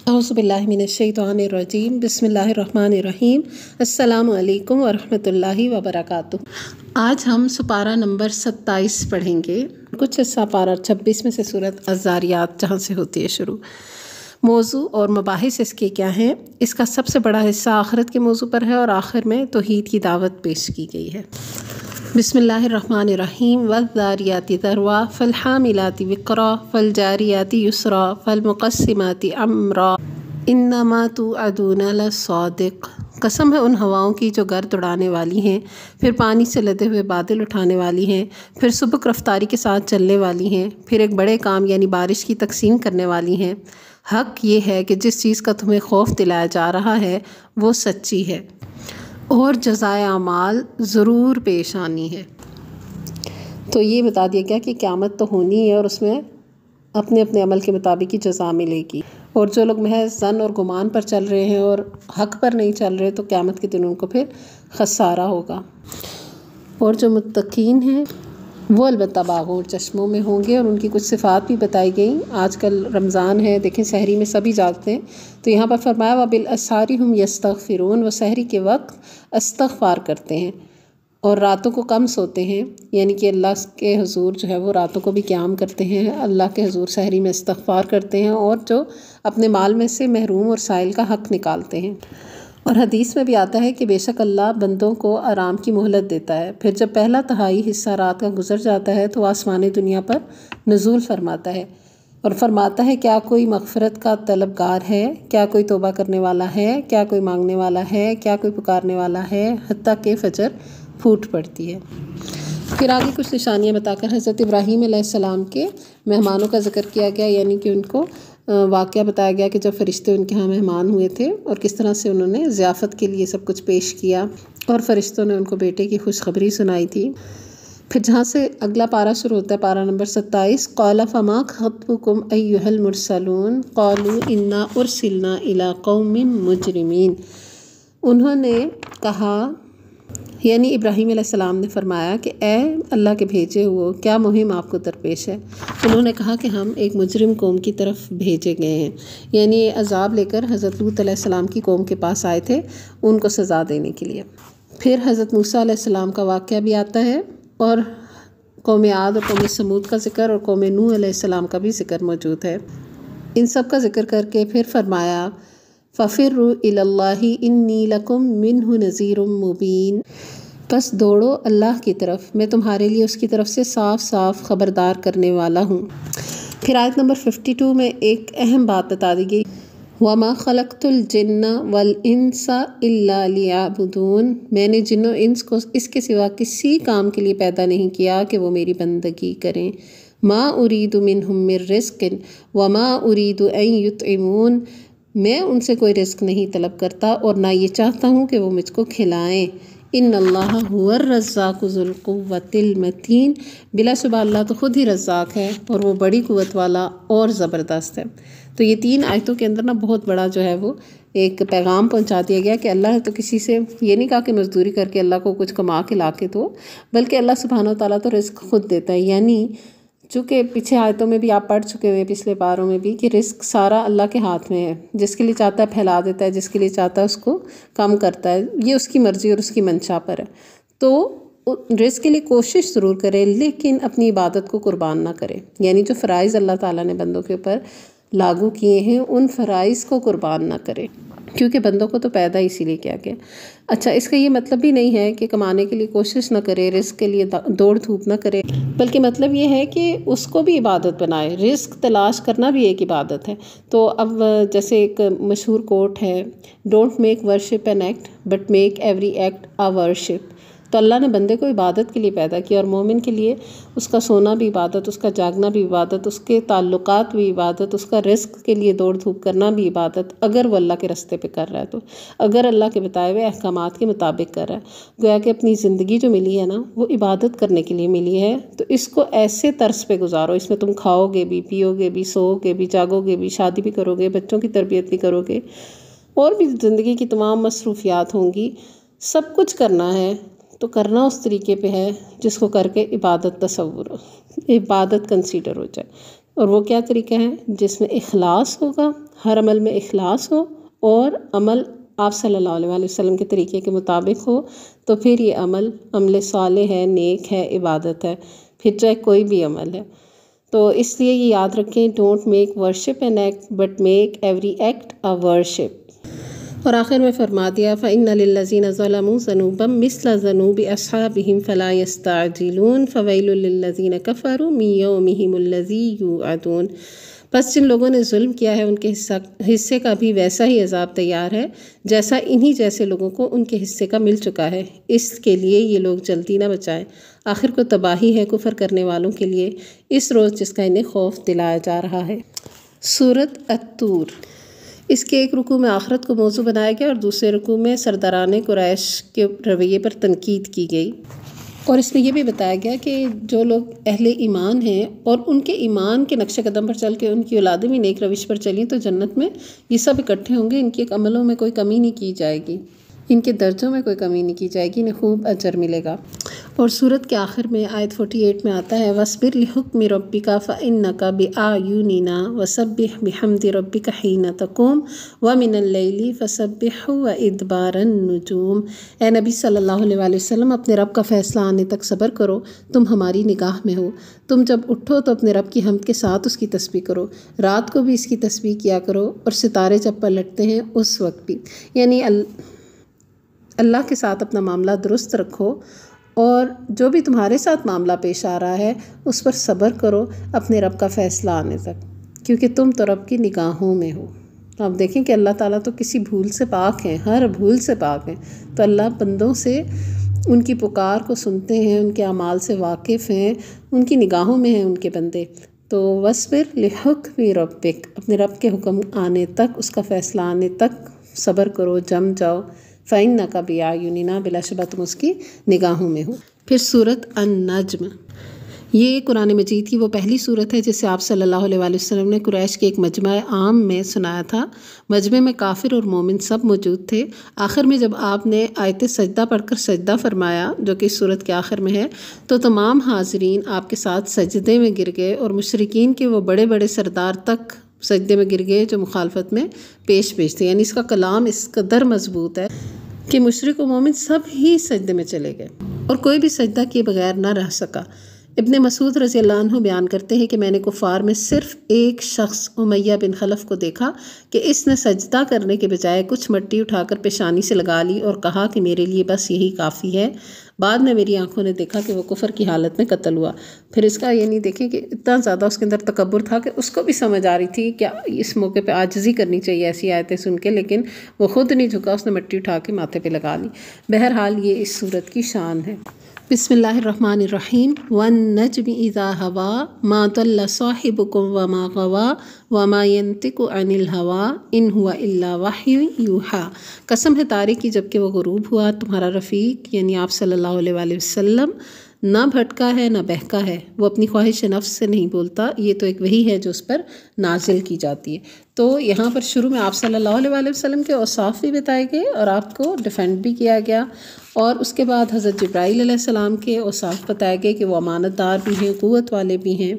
औज़ुबिल्लाहि मिनश्शैतानिर्रजीम बिस्मिल्लाहिर्रहमानिर्रहीम अस्सलामु अलैकुम वरहमतुल्लाहि वबरकातुहू। आज हम सुपारा नंबर 27 पढ़ेंगे। कुछ हिस्सा पारा 26 में से सूरत अज़्ज़ारियात जहाँ से होती है शुरू। मौजू और मबाहिस इसके क्या हैं? इसका सबसे बड़ा हिस्सा आखिरत के मौजू पर है और आखिर में तौहीद की दावत पेश की गई है। बिस्मिल्लाहिर्रहमानिर्रहीम वज़्ज़ारियाति ज़रवा फ़ल्हामिलाति विक़रा फ़लजारियाति युसरा फ़लमुक़स्सिमाति अमरा इन्नमा तुअदूना लसादिक़। कसम है उन हवाओं की जो गर्द उड़ाने वाली हैं, फिर पानी से लदे हुए बादल उठाने वाली हैं, फिर सुबक रफ्तारी के साथ चलने वाली हैं, फिर एक बड़े काम यानी बारिश की तक़सीम करने वाली हैं। हक़ ये है कि जिस चीज़ का तुम्हें खौफ दिलाया जा रहा है वो सच्ची है और जज़ाए अमाल ज़रूर पेश आनी है। तो ये बता दिया गया कि क़यामत तो होनी है और उसमें अपने अपने अमल के मुताबिक ही जज़ा मिलेगी। और जो लोग महज ज़न और गुमान पर चल रहे हैं और हक़ पर नहीं चल रहे तो क़यामत के दिन उनको फिर खसारा होगा। और जो मुत्तक़ीन हैं वो अलबत्ता बागों और चश्मों में होंगे और उनकी कुछ सिफ़ात भी बताई गई। आजकल रमज़ान है, देखें सहरी में सभी जागते हैं, तो यहाँ पर फरमाया व बिल अस्हारी हुम यस्तग़फ़िरून, वो सहरी के वक्त इस्तग़फ़ार करते हैं और रातों को कम सोते हैं, यानी कि अल्लाह के हुज़ूर जो है वो रातों को भी क़याम करते हैं, अल्लाह के हुज़ूर सहरी में इस्तग़फ़ार करते हैं और जो अपने माल में से महरूम और साइल का हक़ निकालते हैं। और हदीस में भी आता है कि बेशक अल्लाह बंदों को आराम की मोहलत देता है, फिर जब पहला तिहाई हिस्सा रात का गुजर जाता है तो आसमानी दुनिया पर नुज़ूल फरमाता है और फरमाता है क्या कोई मग़फ़िरत का तलबगार है, क्या कोई तौबा करने वाला है, क्या कोई मांगने वाला है, क्या कोई पुकारने वाला है, हत्ता के फजर फूट पड़ती है। फिर आगे कुछ निशानियाँ बताकर हज़रत इब्राहीम अलैहिस्सलाम के मेहमानों का ज़िक्र किया गया, यानी कि उनको वाक़या बताया गया कि जब फ़रिश्ते उनके यहाँ मेहमान हुए थे और किस तरह से उन्होंने ज़ियाफ़त के लिए सब कुछ पेश किया और फ़रिश्तों ने उनको बेटे की खुशखबरी सुनाई थी। फिर जहाँ से अगला पारा शुरू होता है, पारा नंबर 27, क़ाला फ़मा ख़त्बुकुम अय्युहल मुरसलून क़ालू इन्ना उरसिलना इला क़ौमिन मुजरिमीन। उन्होंने कहा, यानी इब्राहीम अलैहिस्सलाम ने फरमाया कि ए अल्लाह के भेजे हुए, क्या मुहिम आपको दरपेश है? उन्होंने कहा कि हम एक मुजरिम कौम की तरफ भेजे गए हैं, यानी अज़ाब लेकर हज़रत लूत अलैहिस्सलाम की कौम के पास आए थे उनको सज़ा देने के लिए। फिर हज़रत मूसा अलैहिस्सलाम का वाक़या भी आता है और कौम आद और कौम समूद का ज़िक्र और कौम नूह अलैहिस्सलाम का भी ज़िक्र मौजूद है। इन सब का ज़िक्र करके फिर फरमाया फ़फ़िर्रू इलल्लाहि इन्नी लकुम मिन्हु नज़ीरुम मुबीन, बस दौड़ो अल्लाह की तरफ, मैं तुम्हारे लिए उसकी तरफ से साफ़ साफ़ ख़बरदार करने वाला हूँ। फिर आयत नंबर 52 में एक अहम बात बता दी गई, वमा खलक़तुल जिन्ना वल इंसा इल्ला लियअबुदून, मैंने जिन्नो इंस को इसके सिवा किसी काम के लिए पैदा नहीं किया कि वो मेरी बंदगी करें। मा उरीदु मिनहुम मिर रिज़्क़िन वमा उरीदु अन युतइमून, मैं उनसे कोई रिस्क नहीं तलब करता और ना ये चाहता हूँ कि वो मुझको खिलाएं। इन्नल्लाह हुवर रज़्ज़ाक़ु ज़ुल क़ुव्वतिल मतीन, बिलाशुबह अल्लाह तो ख़ुद ही रज़्ज़ाक़ है और वो बड़ी क़ुव्वत वाला और ज़बरदस्त है। तो ये 3 आयतों के अंदर ना बहुत बड़ा जो है वो एक पैगाम पहुँचा दिया गया कि अल्लाह तो किसी से ये नहीं कहा कि मज़दूरी करके अल्लाह को कुछ कमा के ला के दो, बल्कि अल्लाह सुब्हानो तआला तो रिस्क ख़ुद देता है। यानी चूँकि पीछे आयतों में भी आप पढ़ चुके हुए पिछले पारों में भी कि रिस्क सारा अल्लाह के हाथ में है, जिसके लिए चाहता है फैला देता है, जिसके लिए चाहता है उसको कम करता है, ये उसकी मर्ज़ी और उसकी मंशा पर है। तो रिस्क के लिए कोशिश ज़रूर करें लेकिन अपनी इबादत को कुर्बान ना करें, यानी जो फ़राइज़ अल्लाह ताला ने बंदों के ऊपर लागू किए हैं उन फ़राइज़ को कुर्बान ना करें, क्योंकि बंदों को तो पैदा इसीलिए किया गया। अच्छा, इसका ये मतलब भी नहीं है कि कमाने के लिए कोशिश ना करे, रिस्क के लिए दौड़ धूप ना करे, बल्कि मतलब ये है कि उसको भी इबादत बनाए। रिस्क तलाश करना भी एक इबादत है। तो अब जैसे एक मशहूर कोट है, don't make worship an act but make every act a worship. तो अल्लाह ने बंदे को इबादत के लिए पैदा किया और मोमिन के लिए उसका सोना भी इबादत, उसका जागना भी इबादत, उसके ताल्लुकात भी इबादत, उसका रिस्क के लिए दौड़ धूप करना भी इबादत, अगर वो अल्लाह के रास्ते पे कर रहा है तो, अगर अल्लाह के बताए हुए अहकामात के मुताबिक कर रहा है। गोया कि अपनी ज़िंदगी जो मिली है ना वो इबादत करने के लिए मिली है, तो इसको ऐसे तर्ज पे गुजारो, इसमें तुम खाओगे भी, पियोगे भी, सोओगे भी, जागोगे भी, शादी भी करोगे, बच्चों की तरबियत भी करोगे और भी ज़िंदगी की तमाम मसरूफियात होंगी, सब कुछ करना है तो करना उस तरीके पे है जिसको करके इबादत तसव्वुर हो, इबादत कंसीडर हो जाए। और वो क्या तरीका है जिसमें इखलास होगा, हर अमल में इखलास हो और अमल आप सल्लल्लाहु अलैहि वसल्लम के तरीके के मुताबिक हो, तो फिर ये अमल सालेह है, नेक है, इबादत है, फिर चाहे कोई भी अमल है। तो इसलिए ये याद रखें, don't make worship an act but make every act a worship. और आखिर में फरमा दिया फ़इन्न लिल्लज़ीना ज़लमू ज़नूबम मिस्ल ज़नूबि अस्हाबिहिम फ़ला यस्तअजिलून फ़वैलुल लिल्लज़ीना कफ़रू मिन यौमिहिमुल्लज़ी यूअदून। बस जिन लोगों ने जुल्म किया है उनके हिस्से का भी वैसा ही अजाब तैयार है जैसा इन्हीं जैसे लोगों को उनके हिस्से का मिल चुका है। इसके लिए ये लोग जल्दी ना बचाएं, आखिर को तबाही है कुफर करने वालों के लिए इस रोज़ जिसका इन्हें खौफ दिलाया जा रहा है। सूरत अत्तूर, इसके एक रुकू में आखिरत को मौजू बनाया गया और दूसरे रुकू में सरदारान कुरैश के रवैये पर तनकीद की गई। और इसमें यह भी बताया गया कि जो लोग अहले ईमान हैं और उनके ईमान के नक्शे कदम पर चल के उनकी औलादें भी नेक रविश पर चली तो जन्नत में ये सब इकट्ठे होंगे, इनके अमलों में कोई कमी नहीं की जाएगी, इनके दर्जों में कोई कमी नहीं की जाएगी, इन्हें खूब अजर मिलेगा। और सूरत के आखिर में आयत 48 में आता है वस्बिर लिहुक्मि रब्बिका फ़इन्नका बिआयुनिना वसब्बिह बिहम्दि रब्बिका हीना तक़ूम व मिनल लैली फ़सब्बिहु व इदबारन नुजूम। ए नबी सल्लल्लाहु अलैहि वसल्लम, अपने रब का फ़ैसला आने तक सब्र करो, तुम हमारी निगाह में हो। तुम जब उठो तो अपने रब की हम्द के साथ उसकी तस्बीह करो, रात को भी इसकी तस्बीह किया करो और सितारे जब पलटते हैं उस वक्त भी, यानी अल्लाह के साथ अपना मामला दुरुस्त रखो और जो भी तुम्हारे साथ मामला पेश आ रहा है उस पर सब्र करो अपने रब का फ़ैसला आने तक, क्योंकि तुम तो रब की निगाहों में हो। तो आप देखें कि अल्लाह ताला तो किसी भूल से पाक हैं, हर भूल से पाक हैं। तो अल्लाह बंदों से उनकी पुकार को सुनते हैं, उनके अमाल से वाकिफ़ हैं, उनकी निगाहों में हैं उनके बंदे। तो वस्बिर लिहुक्मि रब्बिक, अपने रब के हुक्म आने तक, उसका फ़ैसला आने तक सब्र करो, जम जाओ। फ़इन्नका बिआयुनिना, बिलाशुबा तुम उसकी निगाहों में हो। फिर सूरत अन-नज्म, ये कुरान मजीद की वो पहली सूरत है जिसे आप सल्लल्लाहु अलैहि वसल्लम ने कुरैश के एक मजमा आम में सुनाया था। मजमे में काफिर और मोमिन सब मौजूद थे। आखिर में जब आपने आयत सजदा पढ़कर सजदा फरमाया, जो कि इस सूरत के आखिर में है, तो तमाम हाजरीन आपके साथ सजदे में गिर गए और मुशरिकीन के वो बड़े बड़े सरदार तक सजदे में गिर गए जो मुखालफत में पेश थे। यानी इसका कलाम इस कदर मजबूत है कि मुशरिक और मोमिन सब ही सजदे में चले गए और कोई भी सजदा किए बगैर ना रह सका। इब्ने मसूद रज़ी अल्लाह अन्हु बयान करते हैं कि मैंने कुफ़ार में सिर्फ एक शख्स उमैया बिन खलफ को देखा कि इसने सजदा करने के बजाय कुछ मिट्टी उठाकर पेशानी से लगा ली और कहा कि मेरे लिए बस यही काफ़ी है। बाद में मेरी आंखों ने देखा कि वो कुफर की हालत में कत्ल हुआ। फिर इसका यानी देखें कि इतना ज़्यादा उसके अंदर तकब्बुर था कि उसको भी समझ आ रही थी क्या इस मौके पे आजिज़ी करनी चाहिए ऐसी आयतें सुन के, लेकिन वो ख़ुद नहीं झुका, उसने मिट्टी उठा के माथे पे लगा ली। बहरहाल ये इस सूरत की शान है। बिस्मिल्लाहिर्रहमानिर्रहीम। वन्नज्मि इज़ा हवा मा दल्ला साहिबुकुम वमा गवा वमा यंतिकु अनिल हवा इन हुआ इल्ला वह्युन यूहा। कसम है तारीख की जबकि वो गुरूब हुआ, तुम्हारा रफ़ीक यानी आप सल्लल्लाहु अलैहि वसल्लम ना भटका है ना बहका है, वो अपनी ख्वाहिश नफ्स से नहीं बोलता। ये तो एक वही है जो उस पर नाजिल की जाती है। तो यहाँ पर शुरू में आप सल्लल्लाहु अलैहि वसल्लम के औसाफ भी बताए गए और आपको डिफेंड भी किया गया, और उसके बाद हज़रत जिब्राईल अलैहिस्सलाम के औसाफ बताए गए कि वो अमानतदार भी हैं, क़ुव्वत वाले भी हैं,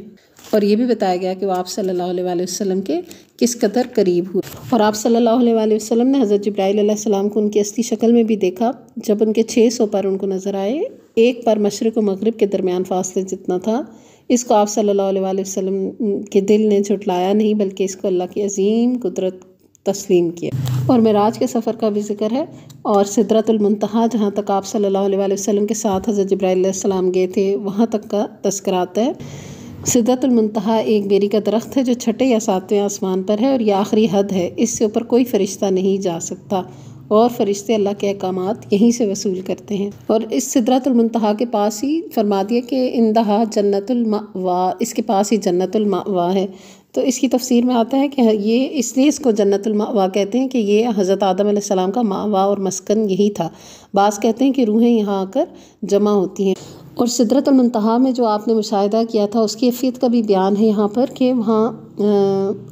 और ये भी बताया गया कि वो आप सल्लल्लाहु अलैहि वसल्लम के किस कदर करीब हुए। और आप सल्लल्लाहु अलैहि वसल्लम ने हज़रत जिब्राईल अलैहिस्सलाम को उनकी असली शक्ल में भी देखा जब उनके 600 पर उनको नज़र आए। एक पर मशरिक़ और मग़रिब के दरमियान फासले जितना था। इसको आप सल्लल्लाहु अलैहि वसल्लम के दिल ने झुटलाया नहीं, बल्कि इसको अल्लाह की अजीम कुदरत तस्लीम किया। और मिराज के सफ़र का भी जिक्र है और सिदरतुल मुंतहा जहाँ तक आप सल्लल्लाहु अलैहि वसल्लम के साथ हज़रत जिब्राईल अलैहिस्सलाम गए थे वहाँ तक का तज़किरा आता है। सिदरतुल मुंतहा एक बेरी का दरख्त है जो छठे या सातवें आसमान पर है और यह आखिरी हद है, इससे ऊपर कोई फ़रिश्ता नहीं जा सकता और फ़रिश्ते अल्लाह के अहकामात यहीं से वसूल करते हैं। और इस सिदरतुल मुंतहा के पास ही फरमा दिया कि इंदहा जन्नतुल मअवा, इसके पास ही जन्नतुल मअवा है। तो इसकी तफसीर में आता है कि ये इसलिए इसको जन्नतुल मअवा कहते हैं कि ये हज़रत आदम अलैहिस्सलाम का मावा और मस्कन यही था। बाज़ कहते हैं कि रूहें यहाँ आकर जमा होती हैं और सिदरतुल मुंतहा में जो आपने मुशाहिदा किया था उसकी कैफियत का भी बयान है यहाँ पर कि वहाँ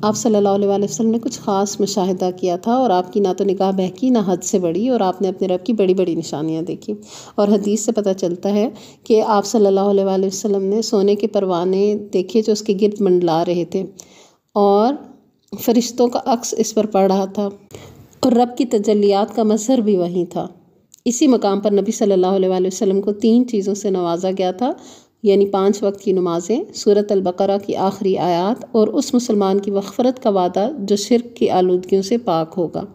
आप सल्लल्लाहु अलैहि वसल्लम ने कुछ ख़ास मुशाहिदा किया था और आपकी ना तो निगाह बहकी ना हद से बढ़ी और आपने अपने रब की बड़ी बड़ी निशानियाँ देखी। और हदीस से पता चलता है कि आप सल्लल्लाहु अलैहि वसल्लम ने सोने के परवाने देखे जो उसके गिर्द मंडला रहे थे और फरिश्तों का अक्स इस पर पड़ रहा था और रब की तजल्लियात का मज़हर भी वहीं था। इसी मकाम पर नबी सल्लल्लाहु अलैहि वसल्लम को 3 चीज़ों से नवाजा गया था, यानी 5 वक्त की नमाज़ें, सूरत अल-बक़रा की आखिरी आयत और उस मुसलमान की मग़फ़रत का वादा जो शिर्क की आलूदगियों से पाक होगा।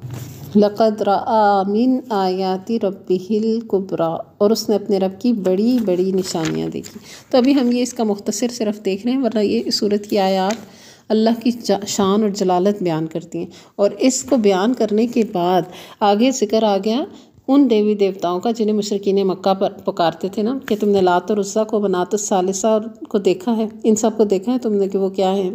लक़द रआ मिन आयाति रब्बिहिल कुब्रा, और उसने अपने रब की बड़ी बड़ी निशानियाँ देखी। तो अभी हम ये इसका मुख्तसर सिर्फ देख रहे हैं, वरना ये सूरत की आयत अल्लाह की शान और जलालत बयान करती हैं। और इसको बयान करने के बाद आगे ज़िक्र आ गया उन देवी देवताओं का जिन्हें मुशरिकीन मक्का पर पुकारते थे ना कि तुमने लात और उज़्ज़ा को, मनात सालिसा को देखा है, इन सब को देखा है तुमने कि वो क्या है।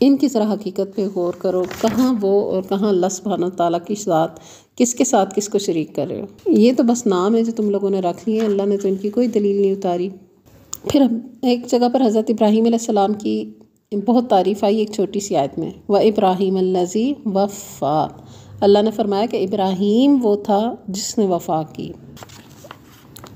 इनकी ज़रा हकीकत पे गौर करो, कहाँ वो और कहाँ अल्लाह सुब्हानहू तआला की ज़ात, किसके साथ किसको शरीक कर रहे हो। ये तो बस नाम है जो तुम लोगों ने रख लिए, अल्लाह ने तो इनकी कोई दलील नहीं उतारी। फिर एक जगह पर हज़रत इब्राहीम अलैहिस्सलाम की बहुत तारीफ़ आई एक छोटी सी आयत में, व इब्राहीम अल्लज़ी वफ़ा। अल्लाह ने फरमाया कि इब्राहीम वो था जिसने वफ़ा की।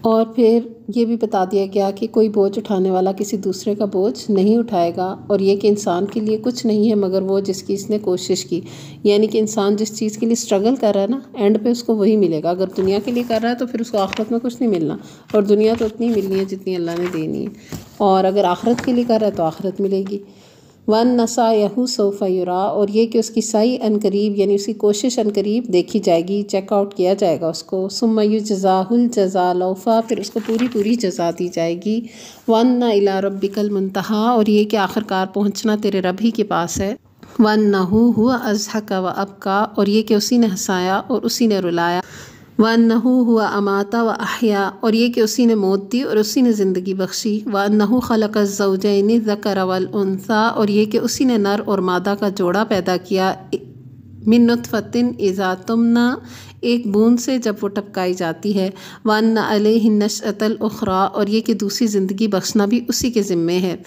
और फिर ये भी बता दिया गया कि कोई बोझ उठाने वाला किसी दूसरे का बोझ नहीं उठाएगा, और ये कि इंसान के लिए कुछ नहीं है मगर वो जिसकी इसने कोशिश की। यानी कि इंसान जिस चीज़ के लिए स्ट्रगल कर रहा है ना, एंड पे उसको वही मिलेगा। अगर दुनिया के लिए कर रहा है तो फिर उसको आखिरत में कुछ नहीं मिलना, और दुनिया तो उतनी मिलनी है जितनी अल्लाह ने देनी है। और अगर आखिरत के लिए कर रहा है तो आखिरत मिलेगी। वन नसा यहू सोफ़युरा, और ये कि उसकी सही अनकरीब यानी उसकी कोशिश अनकरीब देखी जाएगी, चेकआउट किया जाएगा उसको। सुम्मयु जज़ाहुल जज़ा लौफ़ा, फिर उसको पूरी पूरी जज़ा दी जाएगी। वन न इला रब्बिकल मुंतहा, और ये कि आखिरकार पहुँचना तेरे रब ही के पास है। वन नहू हुआ अज़हका व अबका, और ये कि उसी ने हंसाया और उसी ने रुलाया। वन्नहु हुआ अमाता व अहया, और ये कि उसी ने मौत दी और उसी ने ज़िंदगी बख्शी। वन्नहु खलक़ ज़ौजैनि ज़कर वल उन्सा, और ये कि उसी ने नर और मादा का जोड़ा पैदा किया। मिन नुत्फ़तिन इज़ा तुमना, एक बूंद से जब वो टपकाई जाती है। वन्न अलैहि नशअतल उख़रा, और ये कि दूसरी ज़िंदगी बख्शना भी उसी के ज़िम्मे है।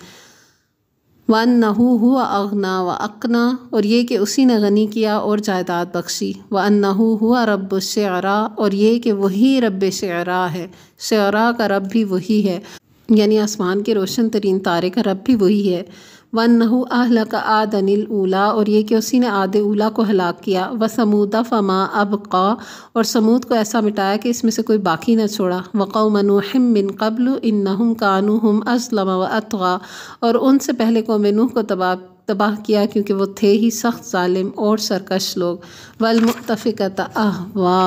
वन्नहु हुआ अगना व अकना, और ये कि उसी ने गनी किया और जायदाद बख्शी। वन्नहु हुआ रब्बुश शिअरा, और ये कि वही रब्बे शिअरा है, शिअरा का रब भी वही है, यानी आसमान के रोशन तरीन तारे का रब भी वही है। वन्नहु अहलक आदनिल ऊला, और ये कि उसी ने आदे ऊला को हलाक किया। व समूदा फमा अबका, और समूद को ऐसा मिटाया कि इसमें से कोई बाकी न छोड़ा। व कौम नूहिम मिन क़ब्लु इन्नहुम कानू हुम अज़लम व अतग़ा, और उनसे पहले कौम नूह को तबाह किया क्योंकि वो थे ही सख्त जालिम और सरकश लोग। वल मुत्तफ़िक़त अहवा,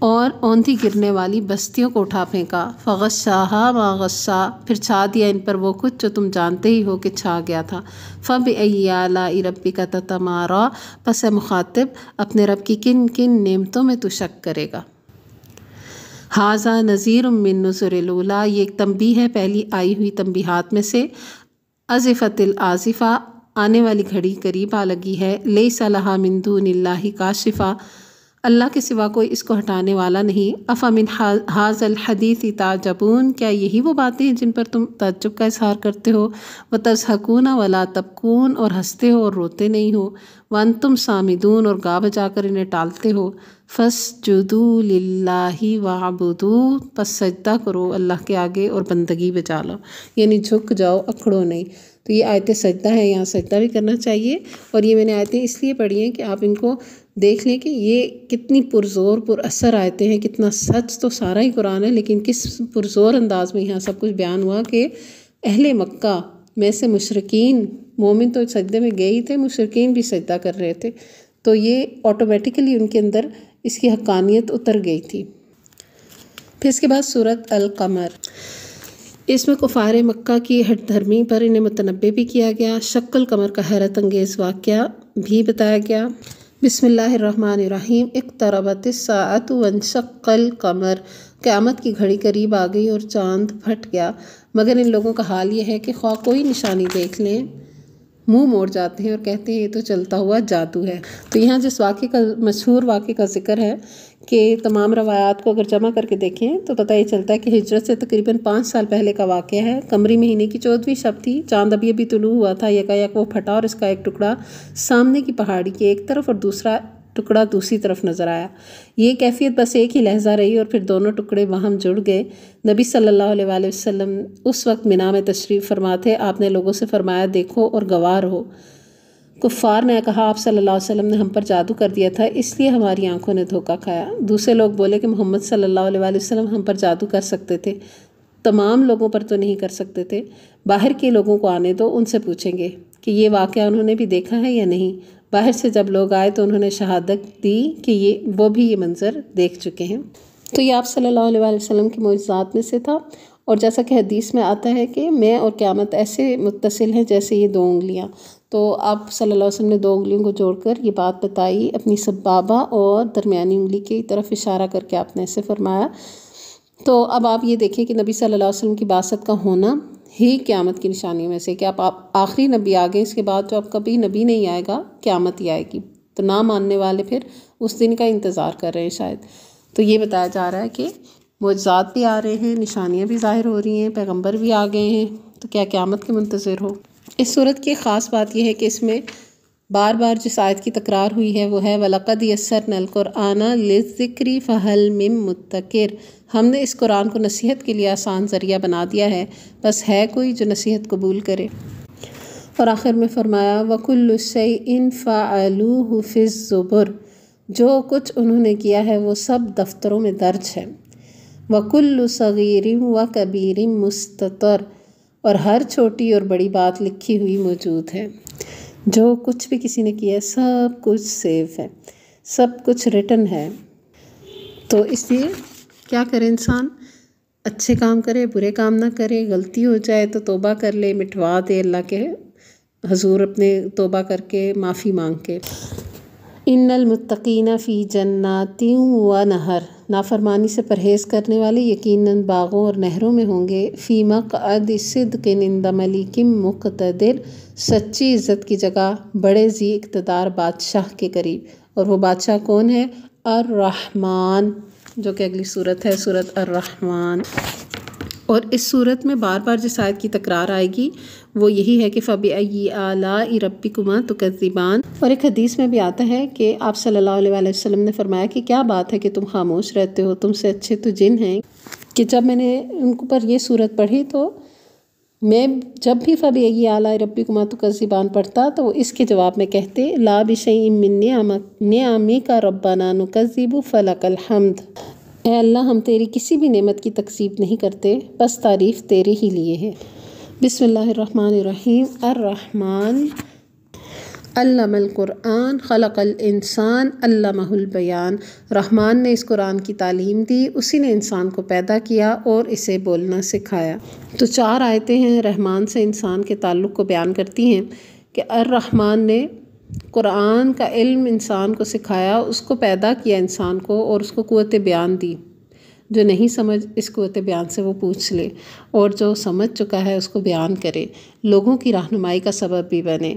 और औंधी गिरने वाली बस्तियों को उठा फेंका। फ़ग़श्शाहा मा ग़श्शा, फिर छा दिया इन पर वो कुछ जो तुम जानते ही हो कि छा गया था। फ़बिअय्यि आलाइ रब्बिका ततमारा, पस ए मुखातिब अपने रब की किन किन नेमतों में तू शक करेगा। हाज़ा नज़ीर मिन नुज़ुरिल ऊला, ये एक तंबीह है पहली आई हुई तंबीहात में से। अज़िफ़तिल आज़िफ़ा, आने वाली घड़ी करीब आ लगी है। लैसा लहा मिन दूनिल्लाहि काशिफ़ा, अल्लाह के सिवा कोई इसको हटाने वाला नहीं। अफ़मिन हाज़ल हदीसी ताजबून, क्या यही वो बातें हैं जिन पर तुम तअज्जुब का इज़हार करते हो। व तज़हकून वला तबकून, और हंसते हो और रोते नहीं हो। वन तुम सामिदून, और गा बजाकर इन्हें टालते हो। फ़स्जुदू लिल्लाहि वअबुदू, बस सजदा करो अल्लाह के आगे और बंदगी बजा लो, यानी झुक जाओ, अखड़ो नहीं। तो ये आयतें सजदा है, यहाँ सजदा भी करना चाहिए। और ये मैंने आयतें इसलिए पढ़ी हैं कि आप इनको देख लें कि ये कितनी पुरज़ोर पुरअसर आयतें हैं। कितना सच तो सारा ही कुरान है, लेकिन किस पुरज़ोर अंदाज में यहाँ सब कुछ बयान हुआ कि अहले मक्का में से मुशरिकीन, मोमिन तो सजदे में गए ही थे, मुशरिकीन भी सजदा कर रहे थे। तो ये ऑटोमेटिकली उनके अंदर इसकी हक़ानियत उतर गई थी। फिर इसके बाद सूरत अल-क़मर, इसमें कुफ़ार मक्का की हठ धर्मी पर इन्हें मुतनब्बे भी किया गया। शक्ल कमर का हैरत अंगेज़ वाक़या भी बताया गया। बिस्मिल्लाहिर्रहमानिर्रहीम, इक़्तरबतिस्साअतु वन्शक़्क़ल क़मर, क़यामत की घड़ी करीब आ गई और चाँद फट गया। मगर इन लोगों का हाल ये है कि ख्वाह कोई निशानी देख लें मुंह मोड़ जाते हैं और कहते हैं ये तो चलता हुआ जादू है। तो यहाँ जिस वाक़े का, मशहूर वाक़े का ज़िक्र है कि तमाम रवायात को अगर जमा करके देखें तो पता ये चलता है कि हिजरत से तकरीबन 5 साल पहले का वाक़या है। कमरी महीने की 14वीं शब थी, चाँद अभी अभी तुलू हुआ था। यकायक वो फटा और इसका एक टुकड़ा सामने की पहाड़ी के एक तरफ और दूसरा टुकड़ा दूसरी तरफ नज़र आया। ये कैफियत बस एक ही लहजा रही और फिर दोनों टुकड़े वहाँ जुड़ गए। नबी सल्लल्लाहु अलैहि वसल्लम उस वक्त मिना में तशरीफ़ फरमा थे। आपने लोगों से फरमाया, देखो और गवाह रहो। कुफ़ार ने कहा, आप सल्लल्लाहु अलैहि वसल्लम ने हम पर जादू कर दिया था, इसलिए हमारी आंखों ने धोखा खाया। दूसरे लोग बोले कि मोहम्मद सल्लल्लाहु अलैहि वसल्लम हम पर जादू कर सकते थे, तमाम लोगों पर तो नहीं कर सकते थे। बाहर के लोगों को आने दो, उनसे पूछेंगे कि ये वाक़या उन्होंने भी देखा है या नहीं। बाहर से जब लोग आए तो उन्होंने शहादत दी कि वो भी ये मंज़र देख चुके हैं। तो ये आप सल्लल्लाहु अलैहि वसल्लम की मोजज़ात में से था। और जैसा कि हदीस में आता है कि मैं और क़यामत ऐसे मुत्तसिल हैं जैसे ये 2 उंगलियाँ। तो आप सल्लल्लाहु अलैहि वसल्लम ने 2 उंगलियों को जोड़कर ये बात बताई, अपनी सबाबा और दरमियानी उंगली की तरफ इशारा करके आपने ऐसे फरमाया। तो अब आप ये देखें कि नबी सल्लल्लाहु अलैहि वसल्लम की बासत का होना ही क़यामत की निशानियों में से कि आप आखिरी नबी आ गए, इसके बाद तो अब कभी नबी नहीं आएगा, क़यामत ही आएगी। तो ना मानने वाले फिर उस दिन का इंतज़ार कर रहे हैं शायद। तो ये बताया जा रहा है कि मुअज्ज़ात भी आ रहे हैं, निशानियाँ भी ज़ाहिर हो रही हैं, पैगंबर भी आ गए हैं, तो क्या क़यामत के मुंतज़िर हो। इस सूरत की ख़ास बात यह है कि इसमें बार बार जिस आयत की तकरार हुई है वो है वलक़द यस्सरनल क़ुरआना लिज़्ज़िक्रि फ़हल मिन मुद्दकिर। हमने इस कुरान को नसीहत के लिए आसान ज़रिया बना दिया है, बस है कोई जो नसीहत कबूल करे। और आखिर में फरमाया वकुल्लु शैइन फ़अलूहु फ़िज़्ज़ुबुर, जो कुछ उन्होंने किया है वो सब दफ्तरों में दर्ज है। वकुल्लु सगीरिन व कबीरिन मुस्ततर, और हर छोटी और बड़ी बात लिखी हुई मौजूद है। जो कुछ भी किसी ने किया है सब कुछ सेव है, सब कुछ रिटन है। तो इसलिए क्या करे इंसान, अच्छे काम करे, बुरे काम ना करे, गलती हो जाए तो तौबा कर ले, मिटवा दे अल्लाह के हजूर अपने तौबा करके माफ़ी मांग के। इन्नल मुत्तकीना फ़ी जन्नातिन व नहर, नाफरमानी से परहेज़ करने वाले यकीनन बागों और नहरों में होंगे। फ़ी मक़अदि सिद्क़िन इंद मलिकिम मुक़तदिर, सच्ची इज़्ज़त की जगह बड़े ज़ी इक़्तिदार बादशाह के करीब। और वो बादशाह कौन है? अर्रहमान, जो कि अगली सूरत है, सूरत अर्रहमान। और इस सूरत में बार बार जिस आयत की तकरार आएगी वो यही है कि फ़बिअय्यि आलाइ रब्बिकुमा तुकज़्ज़िबान। और एक हदीस में भी आता है कि आप सल्लल्लाहु अलैहि वसल्लम ने फरमाया कि क्या बात है कि तुम खामोश रहते हो, तुमसे अच्छे तो जिन हैं। कि जब मैंने उनको पर ये सूरत पढ़ी तो मैं जब भी फ़बिअय्यि आलाइ रब्बिकुमा तुकज़्ज़िबान पढ़ता तो इसके जवाब में कहते ला बिशैइन मिन निअमिका रब्बना नुकज़्ज़िबु फलकल हम्द। ऐ अल्लाह, हम तेरी किसी भी नेमत की तकज़ीब नहीं करते, बस तारीफ़ तेरे ही लिए है। बिस्मिल्लाहिर्रहमानिर्रहीम। अर्रहमान अल्लमल क़ुरआन ख़लक़ल इंसान अल्लमहुल बयान। रहमान ने इस कुरान की तालीम दी, उसी ने इंसान को पैदा किया और इसे बोलना सिखाया। तो 4 आयतें हैं रहमान से इंसान के ताल्लुक़ को बयान करती हैं कि अर्रहमान ने कुरान का इल्म इंसान को सिखाया, उसको पैदा किया इंसान को और उसको क़ुव्वत बयान दी। जो नहीं समझ इस क़ुव्वत बयान से वो पूछ ले, और जो समझ चुका है उसको बयान करे, लोगों की रहनुमाई का सबब भी बने।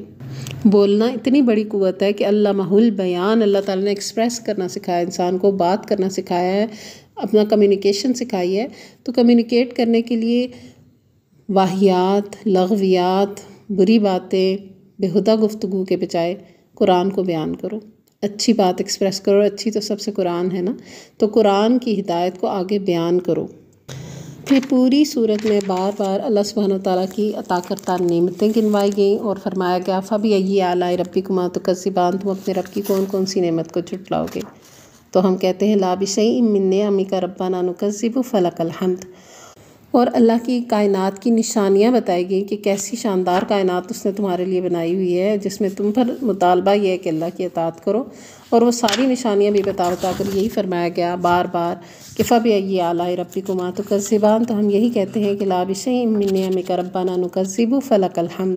बोलना इतनी बड़ी क़ुव्वत है कि अल्लामहुल बयान, अल्लाह ताला ने एक्सप्रेस करना सिखाया, इंसान को बात करना सिखाया है, अपना कम्युनिकेशन सिखाई है। तो कम्युनिकेट करने के लिए वाहियात, लग़वियात, बुरी बातें, बेहुदा गुफ्तगू के बजाय कुरान को बयान करो, अच्छी बात एक्सप्रेस करो। अच्छी तो सबसे कुरान है ना, तो कुरान की हिदायत को आगे बयान करो। फिर पूरी सूरत में बार बार अल्लाह सुब्हानहू तआला की अता करता नेमतें गिनवाई गईं और फरमाया गया फ़बिअय्यि आलाइ रब्बिकुमा तुकज़्ज़िबान, तुम अपने रब की कौन कौन सी नेमत को झुटलाओगे। तो हम कहते हैं ला बिशैइन मिन निअमिका रब्बना नुकज़्ज़िबु फलकल हम्द। और अल्लाह की कायनात की निशानियाँ बताई गई कि कैसी शानदार कायनात उसने तुम्हारे लिए बनाई हुई है, जिसमें तुम पर मुतालबा ये है कि अल्लाह की अताअत करो। और वो सारी निशानियाँ भी बता कर यही फरमाया गया बार बार कि फ़बिअय्यि आलाइ रब्बिकुमा तुकज़्ज़िबान। तो हम यही कहते हैं कि ला बिशैइन मिन निअमिका रब्बना नुकज़्ज़िबु फलकल हम्द।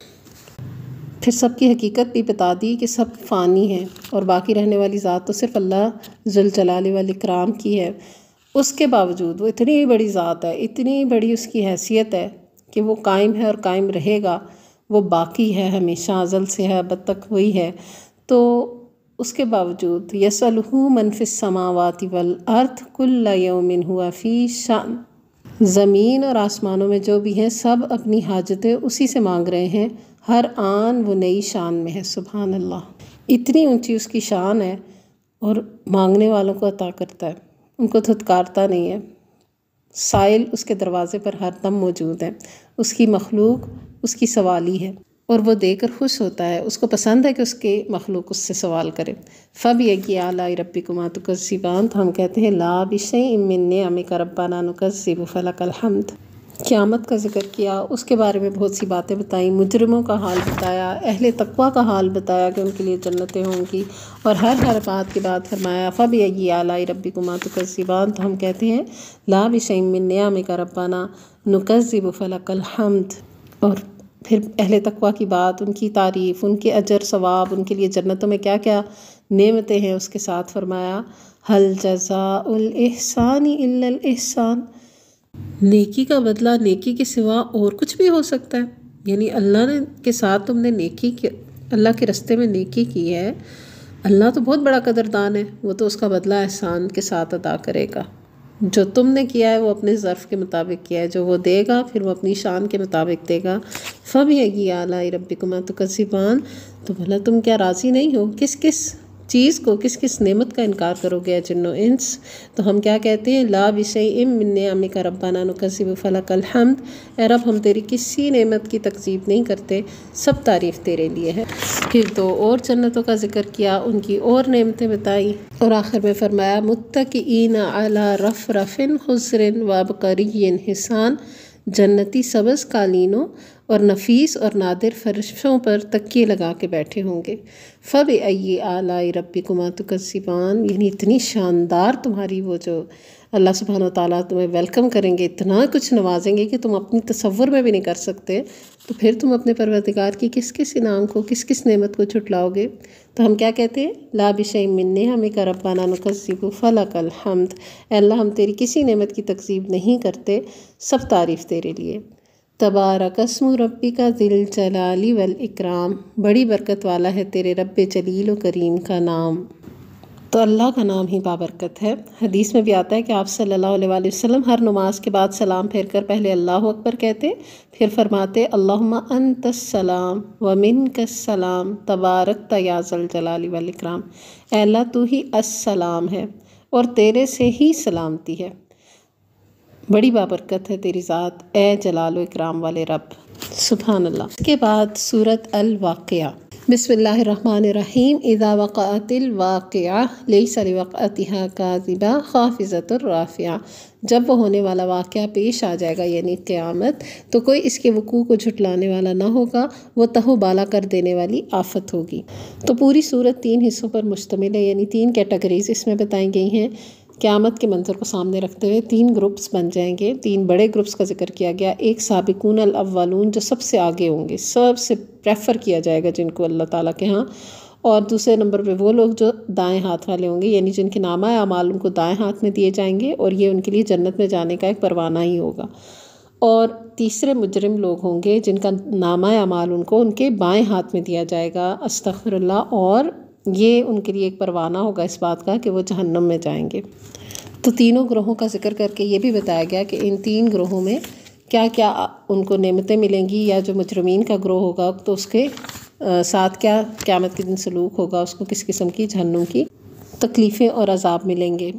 फिर सबकी हकीकत भी बता दी कि सब फ़ानी है और बाकी रहने वाली ज़ात तो सिर्फ़ अल्लाह ज़ुल जलाल वल इकराम की है। उसके बावजूद वो इतनी बड़ी ज़ात है, इतनी बड़ी उसकी हैसियत है कि वो कायम है और कायम रहेगा। वो बाकी है, हमेशा अज़ल से है, अब तक वही है। तो उसके बावजूद यसअलहु मन फिस समावाति वल अर्थ कुल्ल यौमिन हुआ फ़ी शान, ज़मीन और आसमानों में जो भी हैं सब अपनी हाजतें उसी से मांग रहे हैं, हर आन वो नई शान में है। सुभान अल्लाह, इतनी ऊंची उसकी शान है और मांगने वालों को अता करता है, उनको धुतकारता नहीं है। साइल उसके दरवाज़े पर हर दम मौजूद है, उसकी मखलूक उसकी सवाली है और वो देकर खुश होता है, उसको पसंद है कि उसके मखलूक उससे सवाल करे। फ़बिअय्यि आलाइ रब्बिकुमा तुकज़्ज़िबान, तो हम कहते हैं ला बिशैइन मिन निअमिका रब्बना नुकज़्ज़िबु फलकल हम्द। क़यामत का ज़िक्र किया, उसके बारे में बहुत सी बातें बताई, मुजरिमों का हाल बताया, अहले तक़वा का हाल बताया कि उनके लिए जन्नतें होंगी, और हर बात के बाद फरमाया फ़बिअय्यि आलाइ रब्बिकुमा तुकज़्ज़िबान, तो हम कहते हैं ला बिशैइन मिन निअमिका रब्बना नुकज़्ज़िबु फलकल हम्द। और फिर अहले तक़वा की बात, उनकी तारीफ़, उनके अजर सवाब, उनके लिए जन्नतों में क्या क्या नेमतें हैं, उसके साथ फरमाया हल जज़ाउल इहसानी इल्लल इहसान, नेकी का बदला नेकी के सिवा और कुछ भी हो सकता है। यानी अल्लाह ने के साथ तुमने नेकी की, अल्लाह के रास्ते में नेकी की है, अल्लाह तो बहुत बड़ा कदरदान है, वो तो उसका बदला एहसान के साथ अदा करेगा। जो तुमने किया है वो अपने ज़र्फ़ के मुताबिक किया है, जो वो देगा फिर वो अपनी शान के मुताबिक देगा। फ़बिअय्यि आलाइ रब्बिकुमा तुकज़्ज़िबान, तो भला तुम क्या राज़ी नहीं हो, किस किस चीज़ को, किस किस नेमत का इनकार करोगे जिन्नो इंस। तो हम क्या कहते हैं ला बिशैइन मिन निअमिका रब्बना नुकज़्ज़िबु फलकल हम्द, ए रब हम तेरी किसी नेमत की तकज़ीब नहीं करते, सब तारीफ़ तेरे लिए है। फिर दो और जन्नतों का जिक्र किया, उनकी और नेमतें बताई और आखिर में फरमाया मुत्तक़ीना अला रफ़रफ़िन खुज़रिन व अबक़रिय्यिन हिसान, जन्नती सब्ज़ कालीनों और नफीस और नादिर फर्शों पर तकिए लगा के बैठे होंगे। फ़बिअय्यि आलाइ रब्बिकुमा तुकज़्ज़िबान, यानी इतनी शानदार तुम्हारी वो जो अल्लाह सुब्हानहू व तआला तुम्हें वेलकम करेंगे, इतना कुछ नवाजेंगे कि तुम अपनी तसव्वुर में भी नहीं कर सकते। तो फिर तुम अपने परवरदिगार की किस किस इनाम को, किस किस नेमत को छुटलाओगे। तो हम क्या कहते हैं ला बिशैइन मिन निअमिका रब्बना नुकज़्ज़िबु फलकल हम्द, अल्लाह हम तेरी किसी नेमत की तकज़ीब नहीं करते, सब तारीफ़ तेरे लिए। तबारकस्मु रब्बिका ज़िल जलाली वल इकराम, बड़ी बरकत वाला है तेरे रब्बे जलील व करीम का नाम। तो अल्लाह का नाम ही बाबरकत है। हदीस में भी आता है कि आप सल्लल्लाहु अलैहि वसल्लम हर नमाज के बाद सलाम फेर कर पहले अल्लाहु अकबर कहते, फिर फरमाते अल्लाहुम्मा अंतस सलाम व मिनकस सलाम तबारकता या ज़ल जलाली वल इकराम, ऐ अल्लाह तू ही अस्सलाम है और तेरे से ही सलामती है, बड़ी बाबरकत है तेरी ज़ात, ए जलाल व इकराम वाले रब। सुभान अल्लाह। इसके बाद सूरत अल वाक़िया, बिस्मिल्लाहिर्रहमानिर्रहीम, इज़ा वक़अतिल वाक़िया लैसा लिवक़अतिहा काज़िबा ख़ाफ़िज़तुर राफ़िया, जब वो होने वाला वाक़या पेश आ जाएगा यानी क़यामत, तो कोई इसके वक़ू को झुटलाने वाला ना होगा, वो तहोबाला कर देने वाली आफत होगी। तो पूरी सूरत 3 हिस्सों पर मुश्तमिल है, यानी 3 कैटेगरीज़ इसमें बताई गई हैं। क़यामत के मंज़र को सामने रखते हुए 3 ग्रुप्स बन जाएंगे, 3 बड़े ग्रुप्स का जिक्र किया गया। एक साबिकून अल अव्वलून, जो सबसे आगे होंगे, सबसे प्रेफर किया जाएगा जिनको अल्लाह ताला के यहाँ, और दूसरे नंबर पे वो लोग जो दाएं हाथ वाले होंगे, यानी जिनके नामा अमाल उनको दाएं हाथ में दिए जाएंगे और ये उनके लिए जन्नत में जाने का एक परवाना ही होगा। और तीसरे मुजरिम लोग होंगे जिनका नामा अमाल उनको उनके बाएं हाथ में दिया जाएगा, अस्तग़फिरुल्लाह, और ये उनके लिए एक परवाना होगा इस बात का कि वो जहन्नम में जाएंगे। तो तीनों ग्रोहों का जिक्र करके ये भी बताया गया कि इन 3 ग्रोहों में क्या क्या उनको नेमतें मिलेंगी, या जो मुजरिमीन का ग्रोह होगा तो उसके साथ क्या क़यामत के दिन सलूक होगा, उसको किस किस्म की जहन्नुम की तकलीफ़ें और अज़ाब मिलेंगे।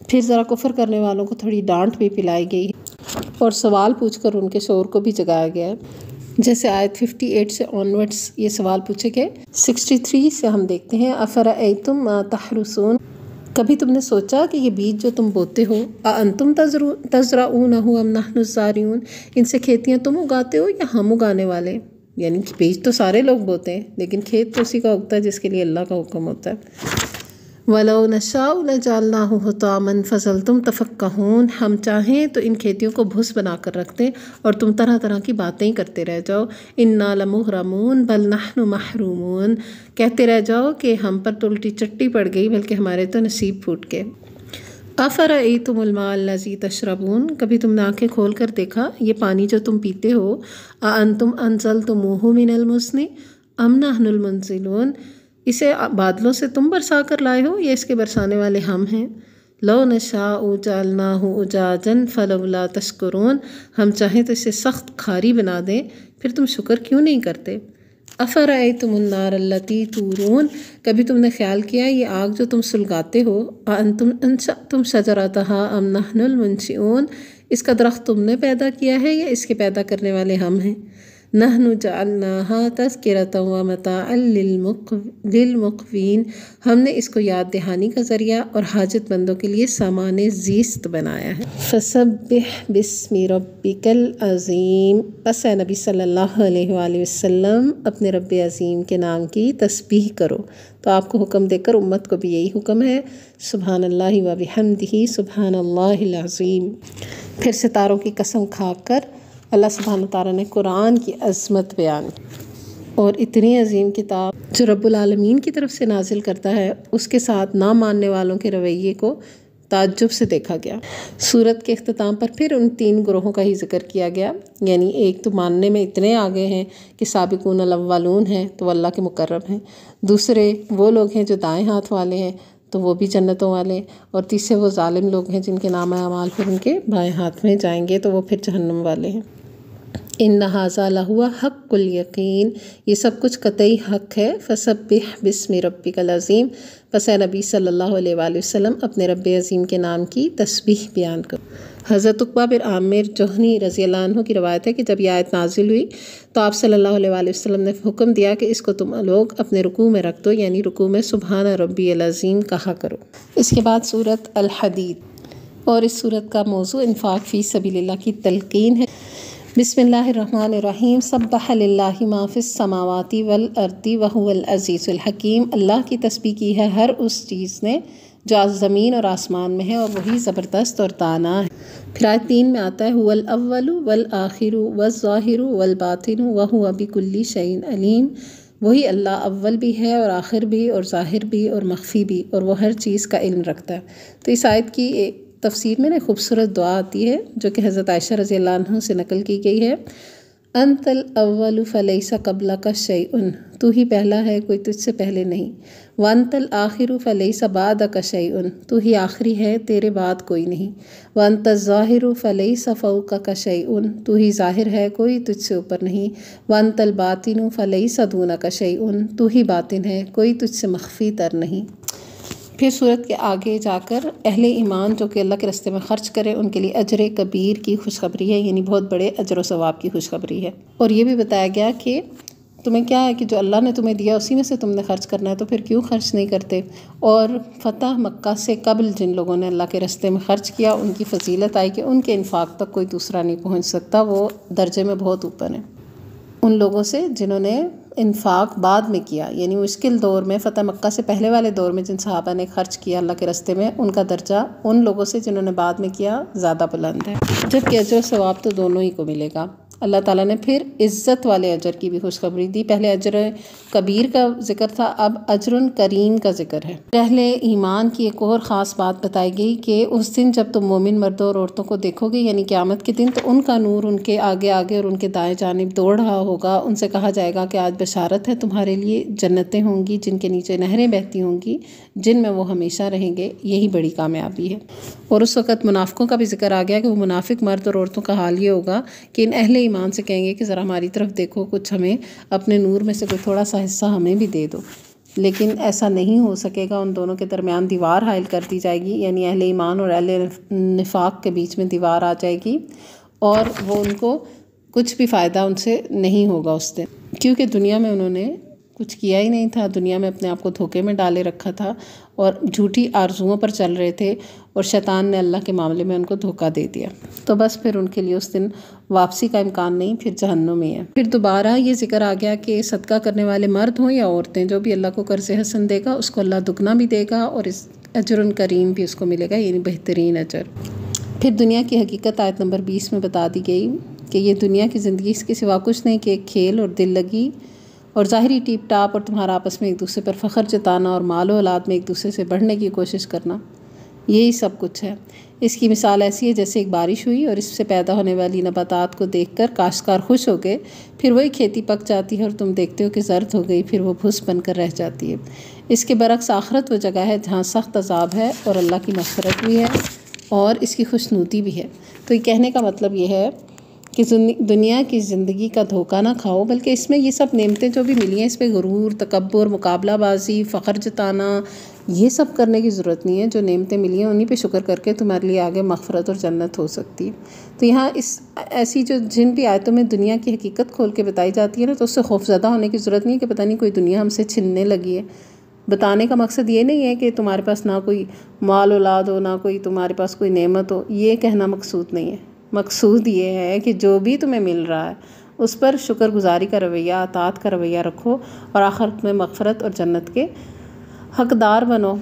फिर ज़रा कुफ्र करने वालों को थोड़ी डांट भी पिलाई गई और सवाल पूछकर उनके शोर को भी जगाया गया है। जैसे आयत 58 से ऑनवर्ड्स ये सवाल पूछे गए। 63 से हम देखते हैं अफ़रअय्तुम मा तहरुसून, कभी तुमने सोचा कि ये बीज जो तुम बोते हो, अअंतुम तज़रऊनहु अम नहनु ज़ारिऊन, इनसे खेतियाँ तुम उगाते हो या हम उगाने वाले। यानी कि बीज तो सारे लोग बोते हैं, लेकिन खेत तो उसी का उगता है जिसके लिए अल्लाह का हुक्म होता है। वलौ नशाउ लजअलनाहु हुतामन फज़लतुम तफ़क्कहून, हम चाहें तो इन खेतियों को भुस बना कर रखते और तुम तरह तरह की बातें ही करते रह जाओ। इन्ना लमुग़रमून बल नहनु महरूमून, कहते रह जाओ कि हम पर तो उल्टी चट्टी पड़ गई, बल्कि हमारे तो नसीब फूट गए। अफ़रअय्तुमुल माअल्लज़ी तशरबून, कभी तुमने आँखें खोल कर देखा ये पानी जो तुम पीते हो, अअंतुम अंज़लतुमूहु मिनल मुज़्नि अम नहनुल मुनज़िलून, इसे बादलों से तुम बरसा कर लाए हो या इसके बरसाने वाले हम हैं। लौ नशाउ जअलनाहु उजाजन फलौला तशकुरून, हम चाहें तो इसे सख्त खारी बना दें, फिर तुम शुक्र क्यों नहीं करते। अफ़रअय्तुमुन नार अल्लती तूरून, कभी तुमने ख्याल किया ये आग जो तुम सुलगाते हो, अअंतुम शजरतहा अम नहनुल मुनशिऊन, इसका दरख्त तुमने पैदा किया है या इसके पैदा करने वाले हम हैं। नहनु जअलनाहा तज़किरतन व मताअन लिलमुक़वीन, हमने इसको याद दहानी का ज़रिया और हाजतमंदों के लिए सामाने ज़ीस्त बनाया है। फसब्बिह बिस्मि रब्बिकल अज़ीम, बस है नबी सल्लल्लाहु अलैहि वसल्लम अपने रब्बे अज़ीम के नाम की तस्बीह करो। तो आपको हुक्म देकर उम्मत को भी यही हुक्म है, सुब्हानल्लाहि व बिहम्दिही सुब्हानल्लाहिल अज़ीम। फिर सितारों की कसम खाकर अल्लाह सुब्हानहू तआला ने कुरान की अज़मत बयान की और इतनी अजीम किताब जो रब्बुल आलमीन की तरफ से नाजिल करता है, उसके साथ ना मानने वालों के रवैये को ताज्जुब से देखा गया। सूरत के अख्ताम पर फिर उन 3 ग्रोहों का ही जिक्र किया गया, यानी एक तो मानने में इतने आगे हैं कि साबिकून अव्वलून हैं तो अल्लाह के मुकर्रम हैं, दूसरे वो लोग हैं जो दाएं हाथ वाले हैं तो वो भी जन्नतों वाले, और तीसरे वो जालिम लोग हैं जिनके नाम अमाल फिर उनके बाएं हाथ में जाएंगे तो वो फिर जहन्नम वाले हैं। इन्ना हाज़ा लहुवा हक़्क़ुल यकीन, ये सब कुछ कतई हक़ है। फसब्बिह बिस्मि रब्बिकल अज़ीम, बस नबी सल्लल्लाहु अलैहि वसल्लम अपने रब्बे अज़ीम के नाम की तस्बीह बयान करो। हज़रत उक़बा बिन आमिर जोहनी रज़ियल्लाहु अन्हु की रवायत है कि जब यह आयत नाजिल हुई तो आप सल्लल्लाहु अलैहि वसल्लम ने हुक्म दिया कि इसको तुम लोग अपने रुकू में रख दो, यानी रुकू में सुबहान रब्बियल अज़ीम कहा करो। इसके बाद सूरत अल हदीद, और इस सूरत का मौजू इन्फ़ाक़ फ़ी सबीलिल्लाह की तलक़ीन है। बिस्मिल्लाहिर्रहमानिर्रहीम, सब्बह लिल्लाहि मा फ़िस समावाति वल अर्दी व हुवल अज़ीज़ुल हकीम, अल्लाह की तस्बीह की है हर उस चीज़ ने जो ज़मीन और आसमान में है और वही ज़बरदस्त और ताना है। फिर आयत 3 में आता है, हुवल अव्वलु वल आखिरु वज़ ज़ाहिरु वल बातिनु व हुवा बिकुल्लि शैइन अलीम, वही अल्लाह अव्वल भी है और आखिर भी और ज़ाहिर भी और मख्फ़ी भी, और वो हर चीज़ का इल्म रखता है। तो इस आयत की तफसीर में एक खूबसूरत दुआ आती है जो कि हज़रत आयशा रज़ियल्लाहु अन्हा से नकल की गई है। अंतल अव्वलु फलैसा क़ब्ला का शैउन, तू ही पहला है कोई तुझसे पहले नहीं। वंतल आखिरु फलैसा बाद का शैउन, तू ही आखिरी है तेरे बाद कोई नहीं। वंतल ज़ाहिरु फलैसा फ़ौक़ा का शैउन, तू ही ज़ाहिर है कोई तुझसे ऊपर नहीं। वंतल बातिनु फलैसा दूना का शैउन, तू ही बातिन है कोई तुझसे मख्फ़ी तर नहीं। फिर सूरत के आगे जाकर अहले ईमान जो कि अल्लाह के रास्ते में ख़र्च करें उनके लिए अजर कबीर की खुशखबरी है, यानी बहुत बड़े अजर व सवाब की खुशखबरी है। और ये भी बताया गया कि तुम्हें क्या है कि जो अल्लाह ने तुम्हें दिया उसी में से तुमने ख़र्च करना है, तो फिर क्यों ख़र्च नहीं करते। और फ़तह मक्का से कबल जिन लोगों ने अल्लाह के रास्ते में ख़र्च किया उनकी फ़जीलत आई कि उनके इन्फ़ाक़ तक कोई दूसरा नहीं पहुँच सकता, वो दर्जे में बहुत ऊपर है उन लोगों से जिन्होंने इन्फ़ाक़ बाद में किया, यानी मुश्किल दौर में फ़तह मक्का से पहले वाले दौर में जिन सहाबा ने ख़र्च किया अल्लाह के रास्ते में, उनका दर्जा उन लोगों से जिन्होंने बाद में किया ज़्यादा बुलंद है, जबकि अजर सवाब तो दोनों ही को मिलेगा। अल्लाह ताला ने फिर इज़्ज़त वाले अजर की भी खुशखबरी दी। पहले अजर कबीर का जिक्र था, अब अजरुन करीम का जिक्र है। पहले ईमान की एक और ख़ास बात बताई गई कि उस दिन जब तुम मोमिन मर्दों और औरतों को देखोगे, यानी क़यामत के दिन, तो उनका नूर उनके आगे आगे और उनके दाएं जानिब दौड़ रहा होगा। उनसे कहा जाएगा कि आज बशारत है तुम्हारे लिए, जन्नतें होंगी जिनके नीचे नहरें बहती होंगी, जिनमें वो हमेशा रहेंगे, यही बड़ी कामयाबी है। और उस वक़्त मुनाफ़िकों का भी जिक्र आ गया कि वो मुनाफिक मर्द और औरतों का हाल ये होगा कि इन अहले ईमान से कहेंगे कि ज़रा हमारी तरफ देखो, कुछ हमें अपने नूर में से कोई थोड़ा सा हिस्सा हमें भी दे दो। लेकिन ऐसा नहीं हो सकेगा, उन दोनों के दरमियान दीवार हाइल कर दी जाएगी, यानी अहले ईमान और अहले निफाक के बीच में दीवार आ जाएगी और वो उनको कुछ भी फ़ायदा उनसे नहीं होगा उस दिन, क्योंकि दुनिया में उन्होंने कुछ किया ही नहीं था, दुनिया में अपने आप को धोखे में डाले रखा था और झूठी आरजुओं पर चल रहे थे, और शैतान ने अल्लाह के मामले में उनको धोखा दे दिया। तो बस फिर उनके लिए उस दिन वापसी का इम्कान नहीं, फिर जहन्नुम ही है। फिर दोबारा ये जिक्र आ गया कि सदका करने वाले मर्द हों या औरतें, जो भी अल्लाह को कर्ज़ हसन देगा उसको अल्लाह दुगना भी देगा और इस अजरुन करीम भी उसको मिलेगा, यानी बेहतरीन अजर। फिर दुनिया की हकीकत आयत नंबर 20 में बता दी गई कि ये दुनिया की ज़िंदगी इसके सिवा कुछ नहीं कि एक खेल और दिल लगी और ज़ाहिरी टीप टाप और तुम्हारा आपस में एक दूसरे पर फ़ख्र जताना और मालो औलाद में एक दूसरे से बढ़ने की कोशिश करना। यही सब कुछ है। इसकी मिसाल ऐसी है जैसे एक बारिश हुई और इससे पैदा होने वाली नबातात को देखकर काश्तकार खुश हो गए, फिर वही खेती पक जाती है और तुम देखते हो कि ज़र्द हो गई, फिर वो भुस बनकर रह जाती है। इसके बरक्स आखिरत वो जगह है जहाँ सख्त अज़ाब है और अल्लाह की मग़फ़िरत भी है और इसकी खुशनुदी भी है। तो ये कहने का मतलब ये है कि दुनिया की ज़िंदगी का धोखा ना खाओ, बल्कि इसमें ये सब नेमतें जो भी मिली हैं इस पर गुरूर, तकब्बुर, मुकाबलाबाजी, फ़ख्र जताना, ये सब करने की ज़रूरत नहीं है। जो नेमतें मिली हैं उन्हीं पे शुक्र करके तुम्हारे लिए आगे मग़फ़िरत और जन्नत हो सकती है। तो यहाँ इस ऐसी जो जिन भी आयतों में दुनिया की हकीकत खोल के बताई जाती है ना, तो उससे खौफज़दा होने की ज़रूरत नहीं है कि पता नहीं कोई दुनिया हमसे छिनने लगी है। बताने का मकसद ये नहीं है कि तुम्हारे पास ना कोई माल औलाद हो, ना कोई तुम्हारे पास कोई नेमत हो, ये कहना मकसूद नहीं है। मकसूद ये है कि जो भी तुम्हें मिल रहा है उस पर शुक्रगुजारी का रवैया, अतात का रवैया रखो और आखिरत में मग़फ़िरत और जन्नत के हक़दार बनो।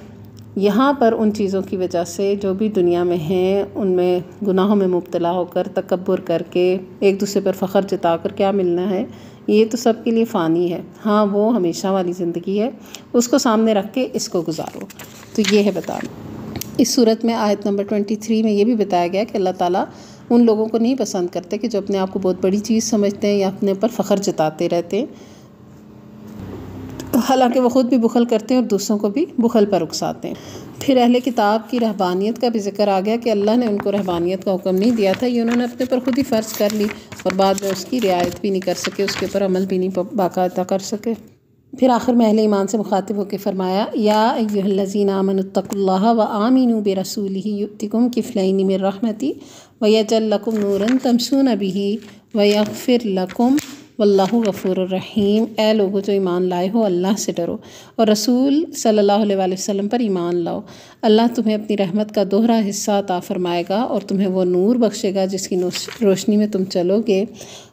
यहाँ पर उन चीज़ों की वजह से जो भी दुनिया में हैं उनमें गुनाहों में मुब्तला होकर, तकब्बुर करके, एक दूसरे पर फ़ख्र जताकर क्या मिलना है, ये तो सब के लिए फ़ानी है। हाँ, वो हमेशा वाली ज़िंदगी है, उसको सामने रख के इसको गुजारो। तो ये है बताना। इस सूरत में आयत नंबर 23 में ये भी बताया गया कि अल्लाह ताला उन लोगों को नहीं पसंद करते कि जो अपने आप को बहुत बड़ी चीज़ समझते हैं या अपने ऊपर फ़ख्र जताते रहते हैं, हालांकि वो ख़ुद भी बुखल करते हैं और दूसरों को भी बुखल पर उकसाते हैं। फिर अहले किताब की रहबानियत का भी ज़िक्र आ गया कि अल्लाह ने उनको रहबानियत का हुक्म नहीं दिया था, ये उन्होंने अपने ऊपर ख़ुद ही फ़र्ज़ कर ली और बाद में उसकी रियायत भी नहीं कर सके, उसके ऊपर अमल भी नहीं बाकायदा कर सके। फिर आखिर में अहले ईमान से मुखातिब होकर फरमाया, या अय्युहल्लज़ीना आमनुत्तक़ुल्लाह व आमिनू बिरसूलिही युअतिकुम किफ़लैनि मिन रहमती व यजअल लकुम नूरन तमशून बिही व यग़फ़िर लकुम वल्लाहु गफ़ूरुर रहीम। ए लोगो जो ईमान लाए हो, अल्लाह से डरो और रसूल सल्लल्लाहु अलैहि वसल्लम पर ईमान लाओ। अल्लाह तुम्हें अपनी रहमत का दोहरा हिस्सा अता फ़रमाएगा और तुम्हें वो नूर बख्शेगा जिसकी रोशनी में तुम चलोगे।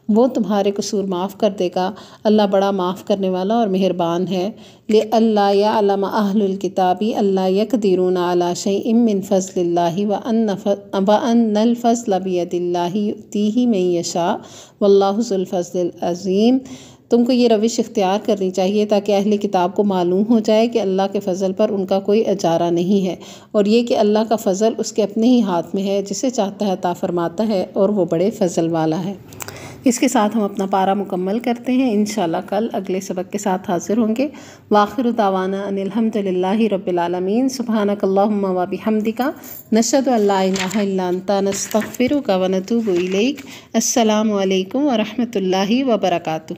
वो तुम्हारे कसूर माफ़ कर देगा। अल्लाह बड़ा माफ़ करने वाला और मेहरबान है। ले अल्लाह यअलम अहलुल किताबी अल्ला यक़दिरूना अला शैइन मिन फ़ज़लिल्लाहि व अन्नल फ़ज़्ल बियदिल्लाहि युअतीहि मन यशा वल्लाहु ज़ुल फ़ज़्लिल अज़ीम। तुमको ये रविश इख्तियार करनी चाहिए ताकि अहले किताब को मालूम हो जाए कि अल्लाह के फ़ज़ल पर उनका कोई अजारा नहीं है और ये कि अल्लाह का फ़ज़ल उसके अपने ही हाथ में है, जिसे चाहता है अता फ़रमाता है और वो बड़े फ़ज़ल वाला है। इसके साथ हम अपना पारा मुकम्मल करते हैं। इंशाअल्लाह कल अगले सबक के साथ हाज़िर होंगे। वाखिरु दावाना अनिल हम्दुलिल्लाहि रब्बिल आलमीन। सुब्हानकल्लाहुम्मा व बिहम्दिका नशहदु अल्ला इलाहा इल्ला अंता नस्तग़फिरुका व नतूबु इलैक। अस्सलामु अलैकुम व रहमतुल्लाहि व बरकातुहू।